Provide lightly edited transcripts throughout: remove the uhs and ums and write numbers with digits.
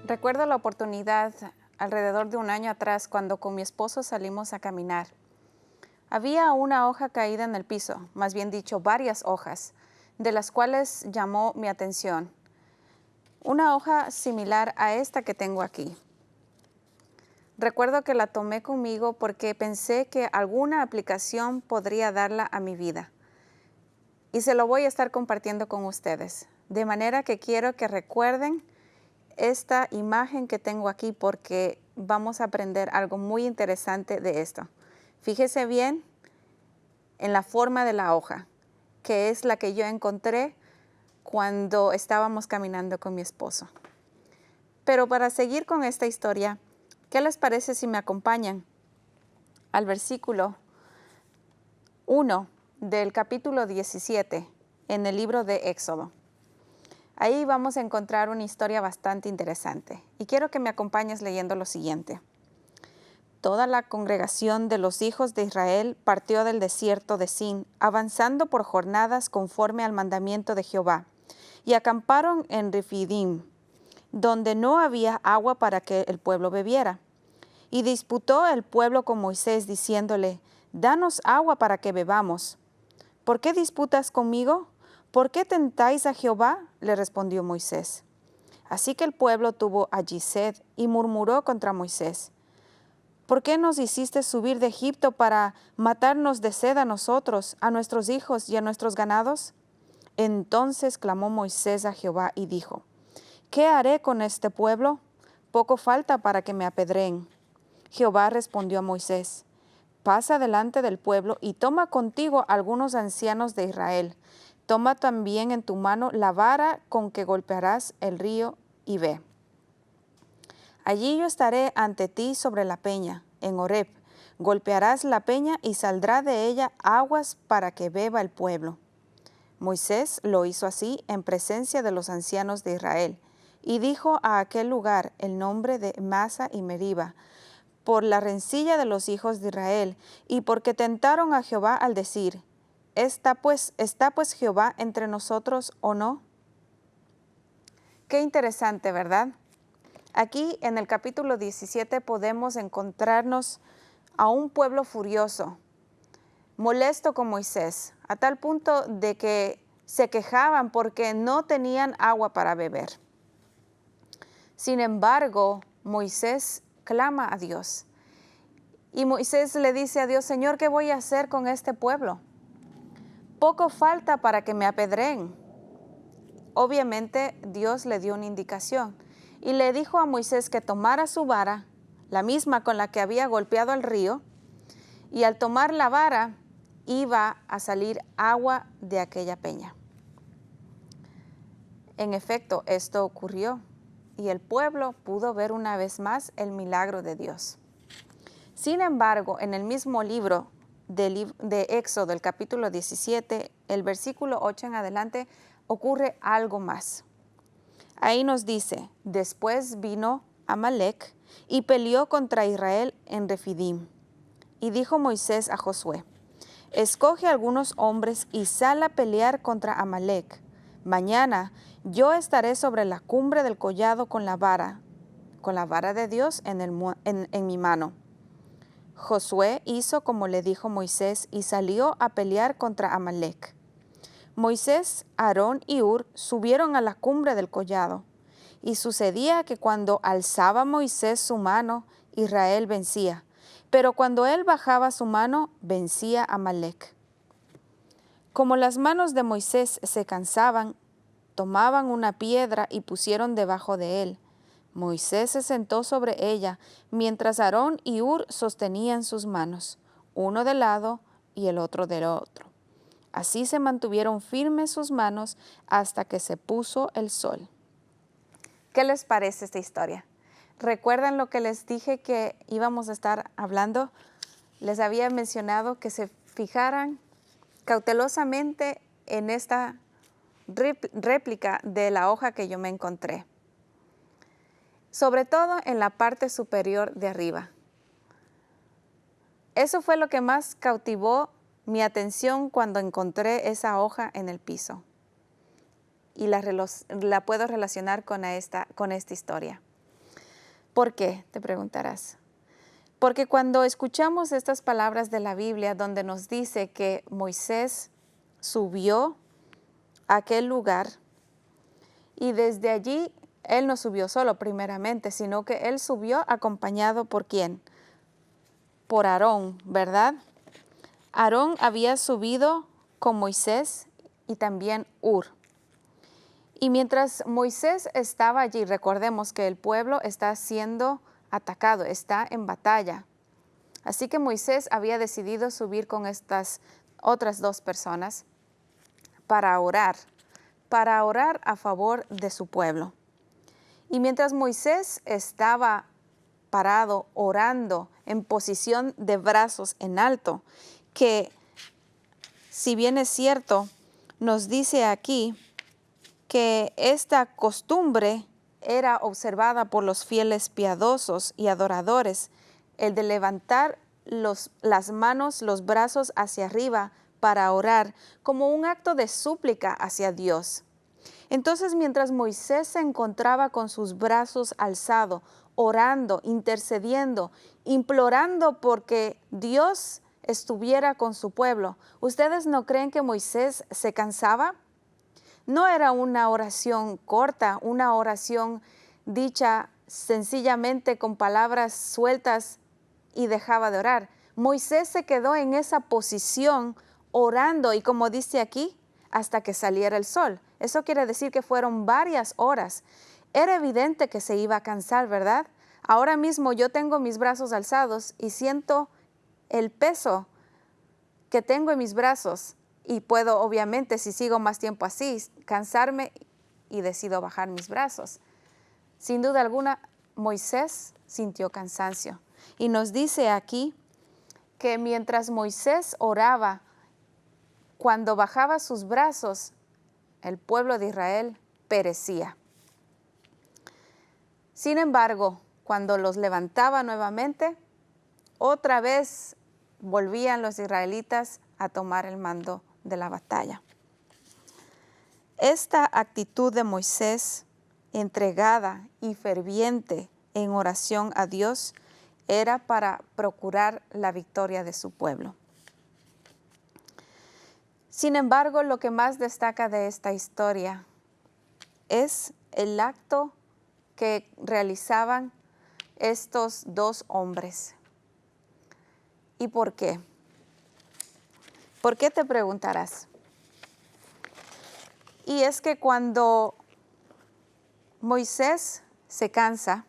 Recuerdo la oportunidad alrededor de un año atrás cuando con mi esposo salimos a caminar. Había una hoja caída en el piso, más bien dicho, varias hojas, de las cuales llamó mi atención. Una hoja similar a esta que tengo aquí. Recuerdo que la tomé conmigo porque pensé que alguna aplicación podría darla a mi vida. Y se lo voy a estar compartiendo con ustedes. De manera que quiero que recuerden esta imagen que tengo aquí porque vamos a aprender algo muy interesante de esto. Fíjese bien en la forma de la hoja, que es la que yo encontré cuando estábamos caminando con mi esposo. Pero para seguir con esta historia, ¿qué les parece si me acompañan al versículo 1 del capítulo 17 en el libro de Éxodo? Ahí vamos a encontrar una historia bastante interesante y quiero que me acompañes leyendo lo siguiente. Toda la congregación de los hijos de Israel partió del desierto de Sin, avanzando por jornadas conforme al mandamiento de Jehová, y acamparon en Refidim, donde no había agua para que el pueblo bebiera. Y disputó el pueblo con Moisés, diciéndole, «Danos agua para que bebamos». «¿Por qué disputas conmigo? ¿Por qué tentáis a Jehová?», le respondió Moisés. Así que el pueblo tuvo allí sed y murmuró contra Moisés. «¿Por qué nos hiciste subir de Egipto para matarnos de sed a nosotros, a nuestros hijos y a nuestros ganados?» Entonces clamó Moisés a Jehová y dijo, «¿Qué haré con este pueblo? Poco falta para que me apedreen». Jehová respondió a Moisés, «Pasa delante del pueblo y toma contigo algunos ancianos de Israel. Toma también en tu mano la vara con que golpearás el río y ve. Allí yo estaré ante ti sobre la peña, en Horeb. Golpearás la peña y saldrá de ella aguas para que beba el pueblo». Moisés lo hizo así en presencia de los ancianos de Israel, y dijo a aquel lugar el nombre de Masa y Meriba, por la rencilla de los hijos de Israel, y porque tentaron a Jehová al decir, ¿Está pues Jehová entre nosotros o no? Qué interesante, ¿verdad? Aquí en el capítulo 17 podemos encontrarnos a un pueblo furioso, molesto con Moisés, a tal punto de que se quejaban porque no tenían agua para beber. Sin embargo, Moisés clama a Dios. Y Moisés le dice a Dios, «Señor, ¿qué voy a hacer con este pueblo? Poco falta para que me apedreen». Obviamente, Dios le dio una indicación y le dijo a Moisés que tomara su vara, la misma con la que había golpeado el río, y al tomar la vara iba a salir agua de aquella peña. En efecto, esto ocurrió y el pueblo pudo ver una vez más el milagro de Dios. Sin embargo, en el mismo libro de Éxodo, el capítulo 17, el versículo 8 en adelante, ocurre algo más. Ahí nos dice, después vino Amalec y peleó contra Israel en Refidim. Y dijo Moisés a Josué, «Escoge algunos hombres y sal a pelear contra Amalec. Mañana yo estaré sobre la cumbre del collado con la vara de Dios en mi mano». Josué hizo como le dijo Moisés y salió a pelear contra Amalec. Moisés, Aarón y Hur subieron a la cumbre del collado. Y sucedía que cuando alzaba Moisés su mano, Israel vencía. Pero cuando él bajaba su mano, vencía a Amalec. Como las manos de Moisés se cansaban, tomaban una piedra y pusieron debajo de él. Moisés se sentó sobre ella, mientras Aarón y Hur sostenían sus manos, uno de lado y el otro del otro. Así se mantuvieron firmes sus manos hasta que se puso el sol. ¿Qué les parece esta historia? ¿Recuerdan lo que les dije que íbamos a estar hablando? Les había mencionado que se fijaran cautelosamente en esta réplica de la hoja que yo me encontré. Sobre todo en la parte superior de arriba. Eso fue lo que más cautivó mi atención cuando encontré esa hoja en el piso. Y la puedo relacionar con esta historia. ¿Por qué? Te preguntarás. Porque cuando escuchamos estas palabras de la Biblia donde nos dice que Moisés subió a aquel lugar y desde allí él no subió solo primeramente, sino que él subió acompañado ¿por quién? Por Aarón, ¿verdad? Aarón había subido con Moisés y también Hur. Y mientras Moisés estaba allí, recordemos que el pueblo está siendo atacado, está en batalla. Así que Moisés había decidido subir con estas otras dos personas para orar a favor de su pueblo. Y mientras Moisés estaba parado orando en posición de brazos en alto, que si bien es cierto, nos dice aquí que esta costumbre era observada por los fieles piadosos y adoradores, el de levantar las manos, los brazos hacia arriba para orar como un acto de súplica hacia Dios. Entonces, mientras Moisés se encontraba con sus brazos alzados, orando, intercediendo, implorando porque Dios estuviera con su pueblo, ¿ustedes no creen que Moisés se cansaba? No era una oración corta, una oración dicha sencillamente con palabras sueltas y dejaba de orar. Moisés se quedó en esa posición orando y como dice aquí, hasta que saliera el sol. Eso quiere decir que fueron varias horas. Era evidente que se iba a cansar, ¿verdad? Ahora mismo yo tengo mis brazos alzados y siento el peso que tengo en mis brazos y puedo, obviamente, si sigo más tiempo así, cansarme y decido bajar mis brazos. Sin duda alguna, Moisés sintió cansancio. Y nos dice aquí que mientras Moisés oraba, cuando bajaba sus brazos, el pueblo de Israel perecía. Sin embargo, cuando los levantaba nuevamente, otra vez volvían los israelitas a tomar el mando de la batalla. Esta actitud de Moisés, entregada y ferviente en oración a Dios, era para procurar la victoria de su pueblo. Sin embargo, lo que más destaca de esta historia es el acto que realizaban estos dos hombres. ¿Y por qué? ¿Por qué te preguntarás? Y es que cuando Moisés se cansa,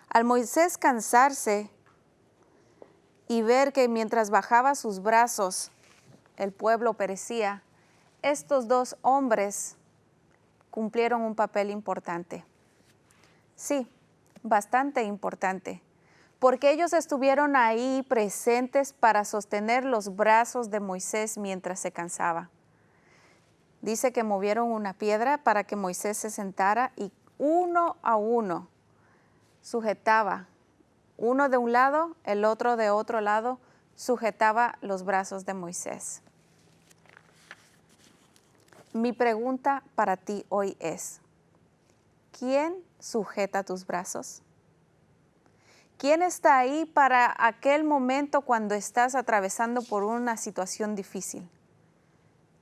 al Moisés cansarse y ver que mientras bajaba sus brazos el pueblo perecía, estos dos hombres cumplieron un papel importante. Sí, bastante importante, porque ellos estuvieron ahí presentes para sostener los brazos de Moisés mientras se cansaba. Dice que movieron una piedra para que Moisés se sentara y uno a uno sujetaba, uno de un lado, el otro de otro lado, sujetaba los brazos de Moisés. Mi pregunta para ti hoy es, ¿quién sujeta tus brazos? ¿Quién está ahí para aquel momento cuando estás atravesando por una situación difícil?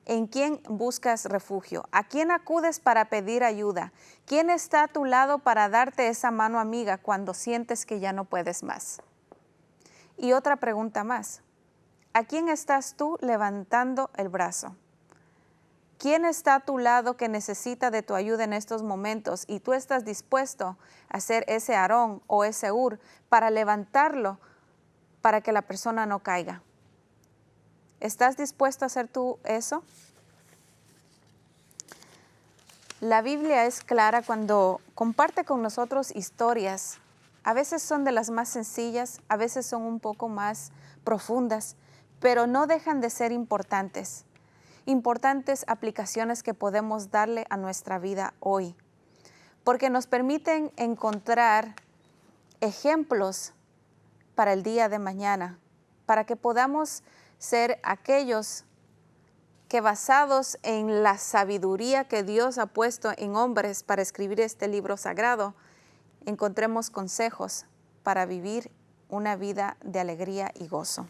¿En quién buscas refugio? ¿A quién acudes para pedir ayuda? ¿Quién está a tu lado para darte esa mano amiga cuando sientes que ya no puedes más? Y otra pregunta más. ¿A quién estás tú levantando el brazo? ¿Quién está a tu lado que necesita de tu ayuda en estos momentos y tú estás dispuesto a ser ese Aarón o ese Hur para levantarlo para que la persona no caiga? ¿Estás dispuesto a hacer tú eso? La Biblia es clara cuando comparte con nosotros historias. A veces son de las más sencillas, a veces son un poco más profundas, pero no dejan de ser importantes. Importantes aplicaciones que podemos darle a nuestra vida hoy, porque nos permiten encontrar ejemplos para el día de mañana, para que podamos ser aquellos que basados en la sabiduría que Dios ha puesto en hombres para escribir este libro sagrado, encontremos consejos para vivir una vida de alegría y gozo.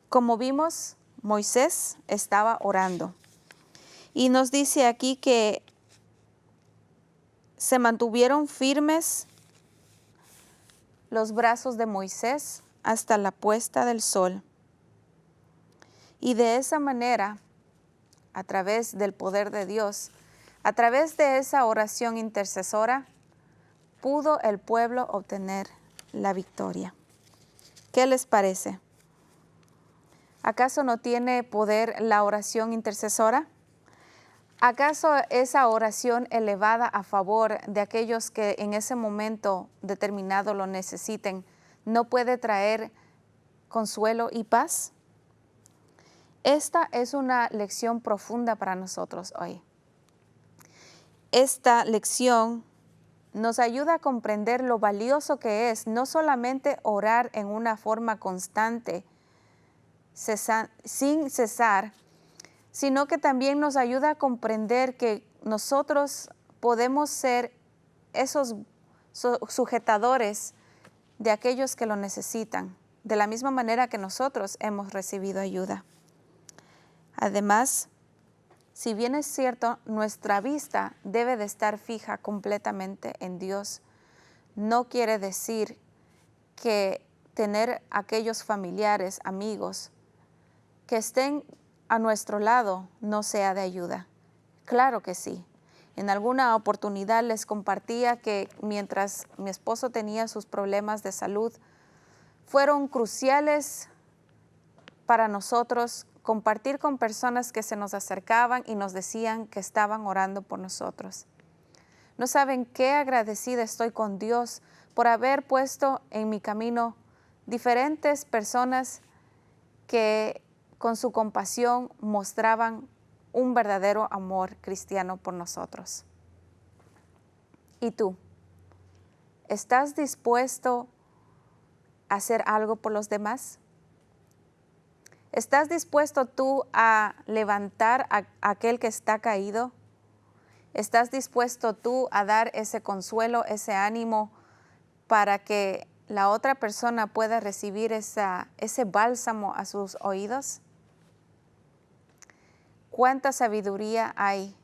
Como vimos, Moisés estaba orando y nos dice aquí que se mantuvieron firmes los brazos de Moisés hasta la puesta del sol. Y de esa manera, a través del poder de Dios, a través de esa oración intercesora, pudo el pueblo obtener la victoria. ¿Qué les parece? ¿Acaso no tiene poder la oración intercesora? ¿Acaso esa oración elevada a favor de aquellos que en ese momento determinado lo necesiten no puede traer consuelo y paz? Esta es una lección profunda para nosotros hoy. Esta lección nos ayuda a comprender lo valioso que es no solamente orar en una forma constante, sin cesar, sino que también nos ayuda a comprender que nosotros podemos ser esos sujetadores de aquellos que lo necesitan, de la misma manera que nosotros hemos recibido ayuda. Además, si bien es cierto, nuestra vista debe de estar fija completamente en Dios, no quiere decir que tener aquellos familiares, amigos, que estén a nuestro lado no sea de ayuda. Claro que sí. En alguna oportunidad les compartía que mientras mi esposo tenía sus problemas de salud, fueron cruciales para nosotros compartir con personas que se nos acercaban y nos decían que estaban orando por nosotros. No saben qué agradecida estoy con Dios por haber puesto en mi camino diferentes personas que con su compasión mostraban un verdadero amor cristiano por nosotros. ¿Y tú? ¿Estás dispuesto a hacer algo por los demás? ¿Estás dispuesto tú a levantar a aquel que está caído? ¿Estás dispuesto tú a dar ese consuelo, ese ánimo para que la otra persona pueda recibir ese bálsamo a sus oídos? ¿Cuánta sabiduría hay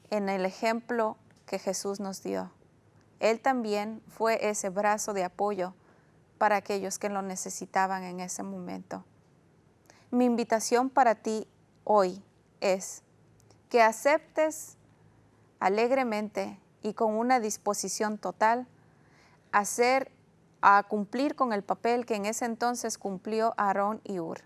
en el ejemplo que Jesús nos dio? Él también fue ese brazo de apoyo para aquellos que lo necesitaban en ese momento. Mi invitación para ti hoy es que aceptes alegremente y con una disposición total a cumplir con el papel que en ese entonces cumplió Aarón y Hur,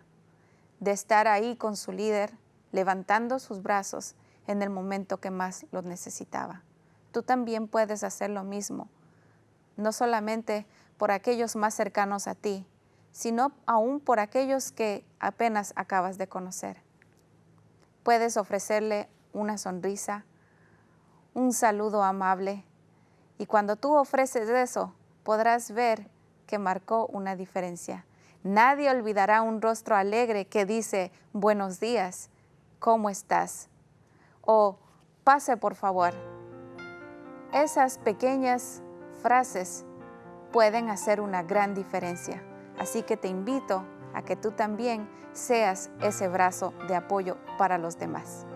de estar ahí con su líder, levantando sus brazos en el momento que más los necesitaba. Tú también puedes hacer lo mismo, no solamente por aquellos más cercanos a ti, sino aún por aquellos que apenas acabas de conocer. Puedes ofrecerle una sonrisa, un saludo amable, y cuando tú ofreces eso, podrás ver que marcó una diferencia. Nadie olvidará un rostro alegre que dice, buenos días, ¿cómo estás? O pase por favor. Esas pequeñas frases pueden hacer una gran diferencia. Así que te invito a que tú también seas ese brazo de apoyo para los demás.